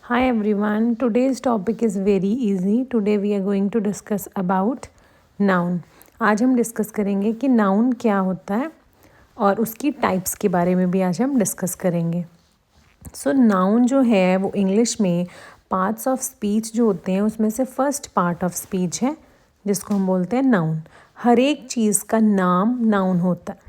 Hi everyone, today's topic is very easy. Today we are going to discuss about noun. आज हम discuss करेंगे कि noun क्या होता है और उसकी टाइप्स के बारे में भी आज हम डिस्कस करेंगे. सो नाउन जो है वो इंग्लिश में पार्ट्स ऑफ स्पीच जो होते हैं उसमें से फर्स्ट पार्ट ऑफ स्पीच है जिसको हम बोलते हैं नाउन. हर एक चीज़ का नाम नाउन होता है.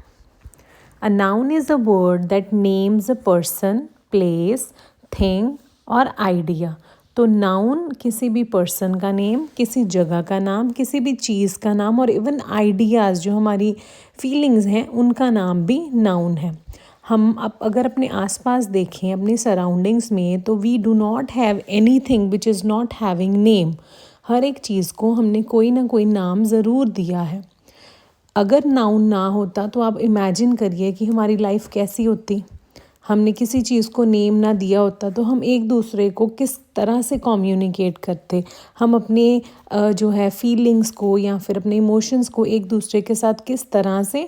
A noun is a word that names a person, place, thing और idea. तो नाउन किसी भी पर्सन का नेम, किसी जगह का नाम, किसी भी चीज़ का नाम और इवन आइडियाज़ जो हमारी फीलिंग्स हैं उनका नाम भी नाउन है. हम अब अगर अपने आसपास देखें अपनी सराउंडिंग्स में तो we do not have anything which is not having name. हर एक चीज़ को हमने कोई ना कोई नाम ज़रूर दिया है. अगर नाउन ना होता तो आप इमेजिन करिए कि हमारी लाइफ कैसी होती. हमने किसी चीज़ को नेम ना दिया होता तो हम एक दूसरे को किस तरह से कम्युनिकेट करते. हम अपने जो है फीलिंग्स को या फिर अपने इमोशंस को एक दूसरे के साथ किस तरह से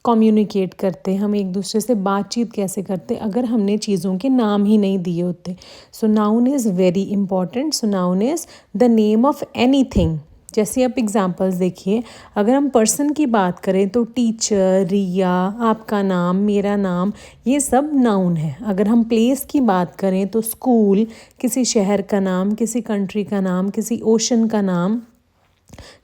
कम्युनिकेट करते. हम एक दूसरे से बातचीत कैसे करते अगर हमने चीज़ों के नाम ही नहीं दिए होते. So noun is very important. So noun is the name of anything. जैसे आप एग्जांपल्स देखिए, अगर हम पर्सन की बात करें तो टीचर, रिया, आपका नाम, मेरा नाम, ये सब नाउन है. अगर हम प्लेस की बात करें तो स्कूल, किसी शहर का नाम, किसी कंट्री का नाम, किसी ओशन का नाम,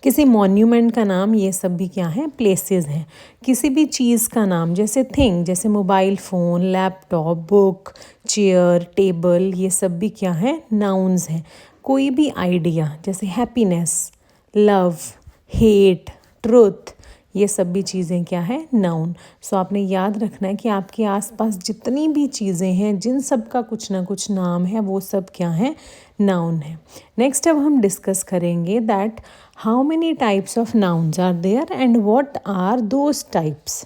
किसी मॉन्यूमेंट का नाम, ये सब भी क्या हैं, प्लेसेस हैं. किसी भी चीज़ का नाम जैसे थिंग, जैसे mobile phone, laptop, book, chair, table, ये सब भी क्या हैं, नाउन्स हैं. कोई भी आइडिया जैसे हैप्पीनेस, लव, हेट, ट्रुथ, ये सब भी चीज़ें क्या है, नाउन. सो आपने याद रखना है कि आपके आसपास जितनी भी चीज़ें हैं जिन सब का कुछ ना कुछ नाम है वो सब क्या है, नाउन है. नेक्स्ट अब हम डिस्कस करेंगे that how many types of nouns are there and what are those types.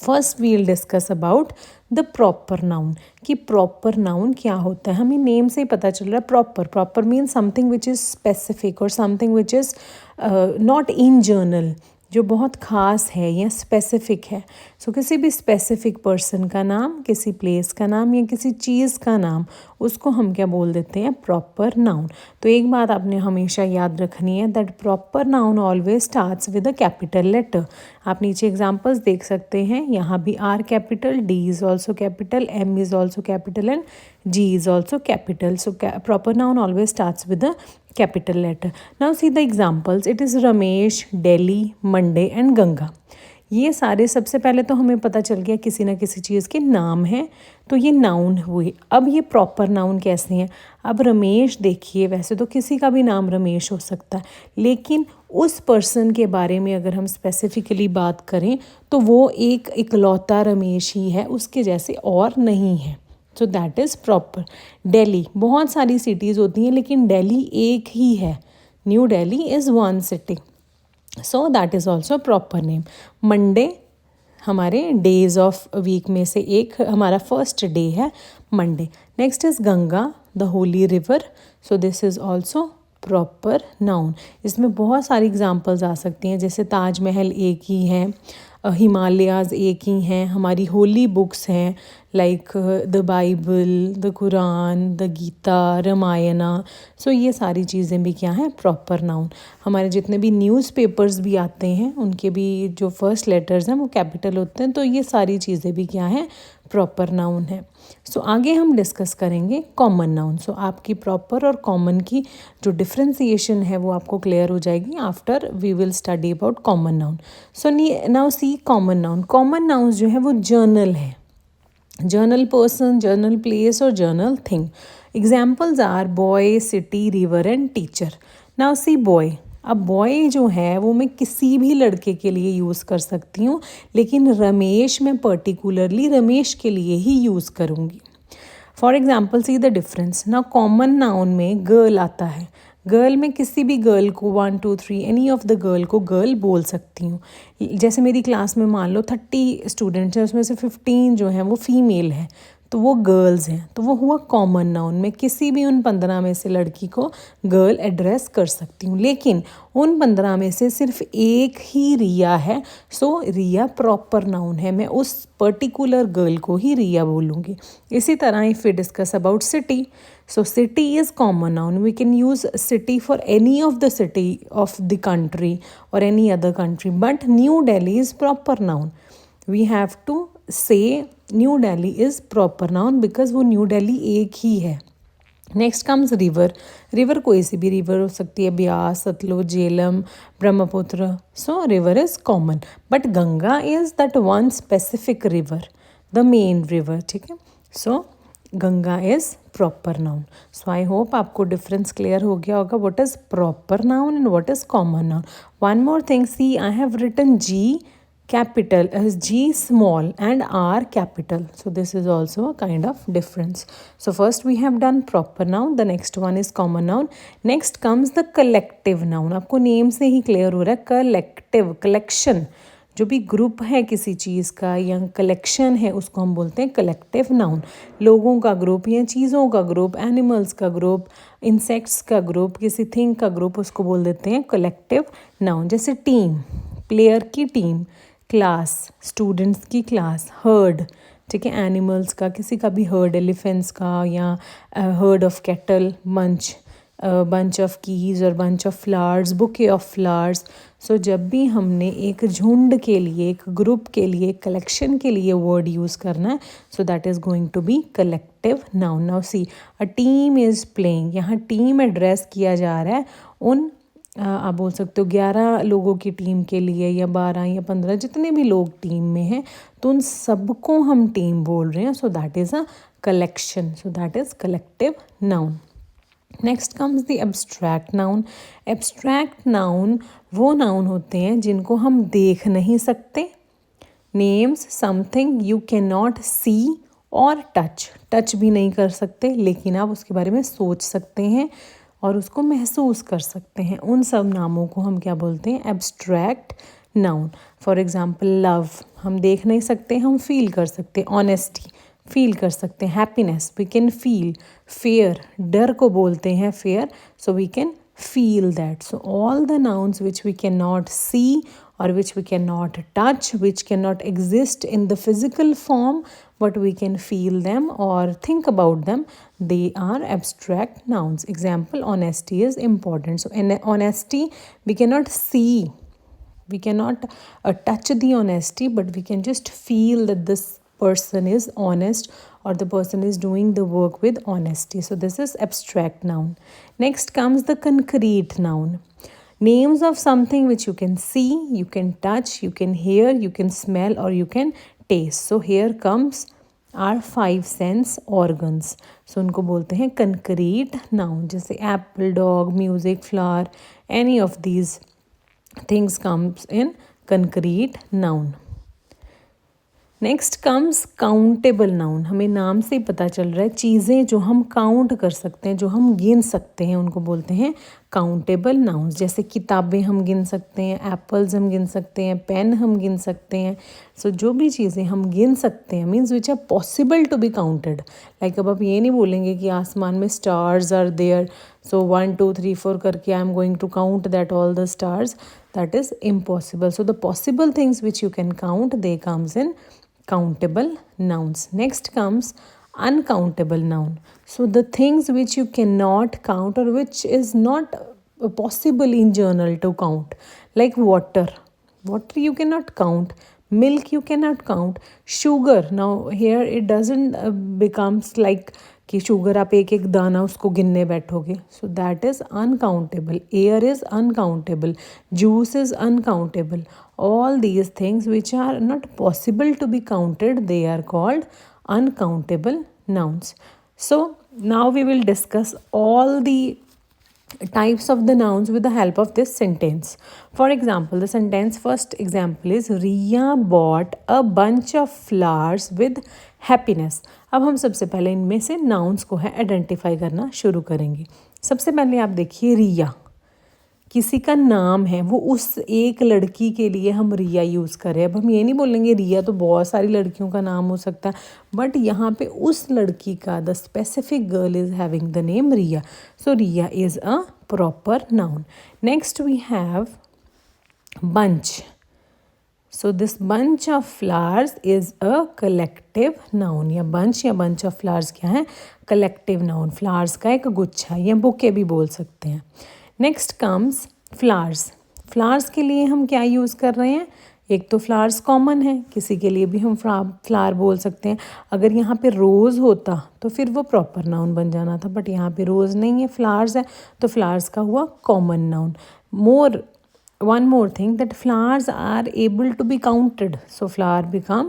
First we will discuss about the proper noun. कि प्रॉपर नाउन क्या होता है. हमें नेम से ही पता चल रहा है. Proper means something which is specific और something which is not in general, जो बहुत ख़ास है या स्पेसिफिक है. सो किसी भी स्पेसिफिक पर्सन का नाम, किसी प्लेस का नाम या किसी चीज़ का नाम, उसको हम क्या बोल देते हैं, प्रॉपर नाउन. तो एक बात आपने हमेशा याद रखनी है that proper noun always starts with a capital letter. आप नीचे एग्जांपल्स देख सकते हैं. यहाँ भी R capital, D is also capital, M is also capital and G is also capital. So proper noun always starts with a capital letter. Now see the examples. It is Ramesh, Delhi, Monday and Ganga. ये सारे सबसे पहले तो हमें पता चल गया किसी ना किसी चीज़ के नाम हैं तो ये नाउन हुए. अब ये प्रॉपर नाउन कैसे हैं. अब रमेश देखिए, वैसे तो किसी का भी नाम रमेश हो सकता है लेकिन उस पर्सन के बारे में अगर हम स्पेसिफिकली बात करें तो वो एक इकलौता रमेश ही है, उसके जैसे और नहीं है. So that is proper. Delhi, बहुत सारी सिटीज़ होती हैं लेकिन दिल्ली एक ही है. New Delhi is one city. So that is also proper name. Monday हमारे डेज ऑफ वीक में से एक हमारा फर्स्ट डे है Monday. Next is Ganga, the Holi river. So this is also proper noun. इसमें बहुत सारी एग्जांपल्स आ सकती हैं जैसे ताजमहल एक ही है, हिमालयाज़ एक ही हैं, हमारी होली बुक्स हैं like the Bible, the Quran, the Gita, Ramayana. So ये सारी चीज़ें भी क्या हैं, प्रॉपर नाउन. हमारे जितने भी न्यूज़पेपर्स भी आते हैं उनके भी जो फर्स्ट लेटर्स हैं वो कैपिटल होते हैं. तो ये सारी चीज़ें भी क्या हैं, प्रॉपर नाउन है. सो आगे हम डिस्कस करेंगे कॉमन नाउन. सो आपकी प्रॉपर और कॉमन की जो डिफ्रेंसिएशन है वो आपको क्लियर हो जाएगी after we will study about common noun. So now see common noun. Common noun जो है वो जर्नल है. जर्नल पर्सन, जर्नल प्लेस और general thing. Examples are boy, city, river and teacher. Now see boy. अब boy जो है वो मैं किसी भी लड़के के लिए यूज़ कर सकती हूँ लेकिन रमेश मैं पर्टिकुलरली रमेश के लिए ही यूज़ करूँगी. For example see the difference. ना कॉमन नाउन में गर्ल आता है. गर्ल में किसी भी गर्ल को 1 2 3 एनी ऑफ द गर्ल को गर्ल बोल सकती हूँ. जैसे मेरी क्लास में मान लो 30 स्टूडेंट्स हैं, उसमें से 15 जो हैं वो फीमेल हैं तो वो गर्ल्स हैं, तो वो हुआ कॉमन नाउन। मैं किसी भी उन 15 में से लड़की को गर्ल एड्रेस कर सकती हूँ, लेकिन उन 15 में से सिर्फ एक ही रिया है, सो रिया प्रॉपर नाउन है, मैं उस पर्टिकुलर गर्ल को ही रिया बोलूँगी। इसी तरह if we discuss about city, so city is common noun. We can use city for any of the city of the country or any other country, but New Delhi is proper noun. We have to say New Delhi is proper noun because वो New Delhi एक ही है। Next comes river. River कोई सी भी river हो सकती है, Beas, Sutlej, Jhelum, Brahmaputra. So river is common, but Ganga is that one specific river, the main river, ठीक है। So Ganga is proper noun. So I hope आपको डिफरेंस क्लियर हो गया होगा, what is proper noun and what is common noun. One more thing, see I have written G capital as G small and R capital, so this is also a kind of difference. So first we have done proper noun, the next one is common noun. Next comes the collective noun. आपको name से ही clear हो रहा है, collective, collection, जो भी group है किसी चीज़ का या कलेक्शन है उसको हम बोलते हैं कलेक्टिव नाउन। लोगों का ग्रुप या चीज़ों का ग्रुप, एनिमल्स का ग्रुप, इंसेक्ट्स का ग्रुप, किसी थिंग का ग्रुप, उसको बोल देते हैं कलेक्टिव नाउन। जैसे टीम, प्लेयर की टीम, क्लास, स्टूडेंट्स की क्लास, हर्ड, ठीक है, एनिमल्स का, किसी का भी हर्ड, एलिफेंट्स का, या herd of cattle, bunch of keys और bunch of flowers, bouquet of flowers. So जब भी हमने एक झुंड के लिए, एक ग्रुप के लिए, एक कलेक्शन के लिए वर्ड यूज़ करना है, so that is going to be collective noun. Now see, a team is playing, यहाँ टीम एड्रेस किया जा रहा है उन आप बोल सकते हो 11 लोगों की टीम के लिए, या 12 या 15, जितने भी लोग टीम में हैं, तो उन सबको हम टीम बोल रहे हैं। So that is a collection, so that is collective noun. Next comes the abstract noun. Abstract noun वो नाउन होते हैं जिनको हम देख नहीं सकते। Names something you can not see और टच भी नहीं कर सकते, लेकिन आप उसके बारे में सोच सकते हैं और उसको महसूस कर सकते हैं। उन सब नामों को हम क्या बोलते हैं? Abstract noun. For example love, हम देख नहीं सकते, हम फील कर सकते। ऑनेस्टी, फील कर सकते हैं। Happiness, we can feel. Fear, डर को बोलते हैं fear, so we can feel that. So all the nouns which we cannot see or which we cannot touch, which cannot exist in the physical form, but we can feel them or think about them, they are abstract nouns. Example, honesty is important. So in honesty, we cannot see, we cannot touch the honesty, but we can just feel that this person is honest or the person is doing the work with honesty. So this is abstract noun. Next comes the concrete noun. Names of something which you can see, you can touch, you can hear, you can smell or you can taste. So here comes our 5 sense organs. So उनको बोलते हैं concrete noun. जैसे apple, dog, music, flower, any of these things comes in concrete noun. Next comes countable noun. हमें नाम से ही पता चल रहा है, चीज़ें जो हम काउंट कर सकते हैं, जो हम गिन सकते हैं, उनको बोलते हैं काउंटेबल नाउन्स। जैसे किताबें हम गिन सकते हैं, एप्पल्स हम गिन सकते हैं, पेन हम गिन सकते हैं। सो जो भी चीज़ें हम गिन सकते हैं means which are possible to be counted. Like अब आप ये नहीं बोलेंगे कि आसमान में स्टार्स आर देयर, सो 1 2 3 4 करके I am going to count that all the stars, that is impossible. So the possible things which you can count, they comes in countable nouns. Next comes uncountable noun. So the things which you cannot count or which is not possible in general to count, like water you cannot count, milk you cannot count, sugar, now here it doesn't becomes like कि sugar आप एक एक दाना उसको गिनने बैठोगे, so that is uncountable. Air is uncountable, juice is uncountable. All these things which are not possible to be counted, they are called uncountable nouns. So now we will discuss all the types of the nouns with the help of this sentence. For example, the sentence first example is Riya bought a bunch of flowers with happiness. अब हम सबसे पहले इनमें से nouns को है identify करना शुरू करेंगे। सबसे पहले आप देखिए रिया, किसी का नाम है, वो उस एक लड़की के लिए हम रिया यूज़ करें। अब हम ये नहीं बोलेंगे रिया तो बहुत सारी लड़कियों का नाम हो सकता है, बट यहाँ पे उस लड़की का, the specific girl is having the name Riya, so Riya is a proper noun. Next we have bunch. So this bunch of flowers is a collective noun. या bunch of flowers क्या है? Collective noun. Flowers का एक गुच्छा या bouquet भी बोल सकते हैं. Next comes flowers. Flowers के लिए हम क्या यूज़ कर रहे हैं? एक तो फ्लावर्स कॉमन है, किसी के लिए भी हम फ्लावर बोल सकते हैं. अगर यहाँ पे रोज़ होता तो फिर वो प्रॉपर नाउन बन जाना था, बट यहाँ पे रोज़ नहीं है, फ्लावर्स है, तो फ्लावर्स का हुआ common noun. One more thing, that flowers are able to be counted, so flower become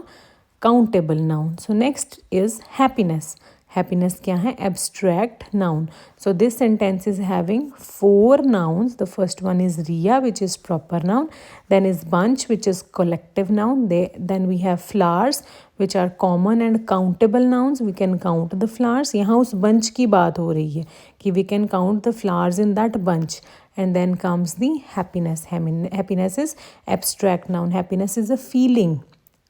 countable noun. So next is happiness. Happiness क्या है? Abstract noun. So this sentence is having 4 nouns. The first one is Riya, which is proper noun. Then is bunch, which is collective noun. Then we have flowers, which are common and countable nouns. We can count the flowers. यहाँ उस bunch की बात हो रही है कि we can count the flowers in that bunch. And then comes the happiness. Happiness is abstract noun. Happiness is a feeling,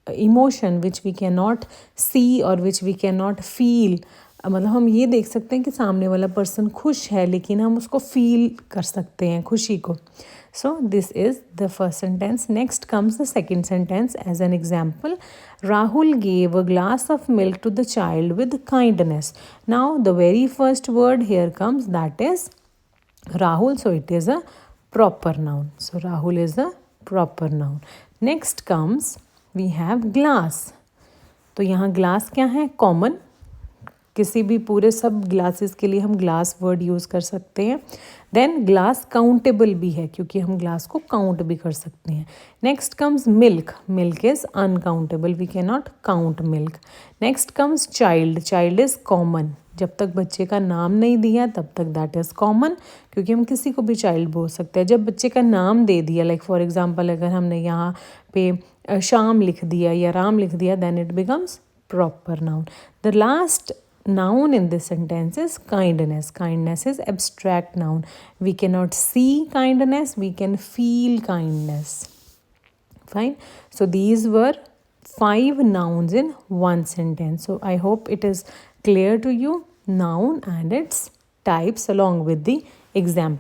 emotion which we can not see और which we can not feel. मतलब हम ये देख सकते हैं कि सामने वाला पर्सन खुश है, लेकिन हम उसको फील कर सकते हैं खुशी को. So this is the first sentence. Next comes the second sentence as an example. Rahul gave a glass of milk to the child with kindness. Now the very first word here comes, that is Rahul, so it is a proper noun. So Rahul is a proper noun. Next comes we have glass. तो यहाँ glass क्या है? Common. किसी भी पूरे सब glasses के लिए हम ग्लास वर्ड यूज़ कर सकते हैं. देन ग्लास काउंटेबल भी है क्योंकि हम ग्लास को काउंट भी कर सकते हैं. Next comes milk. Milk is uncountable, we can not count milk. Next comes child. Child is common. जब तक बच्चे का नाम नहीं दिया तब तक दैट इज़ कॉमन, क्योंकि हम किसी को भी चाइल्ड बोल सकते हैं. जब बच्चे का नाम दे दिया, लाइक फॉर एग्जांपल अगर हमने यहाँ पे श्याम लिख दिया या राम लिख दिया, then it becomes proper noun. The last noun in this sentence is kindness. Kindness is abstract noun. We cannot see kindness, we can feel kindness. Fine. So these were 5 nouns in one sentence. So I hope it is clear to you, noun and its types along with the example.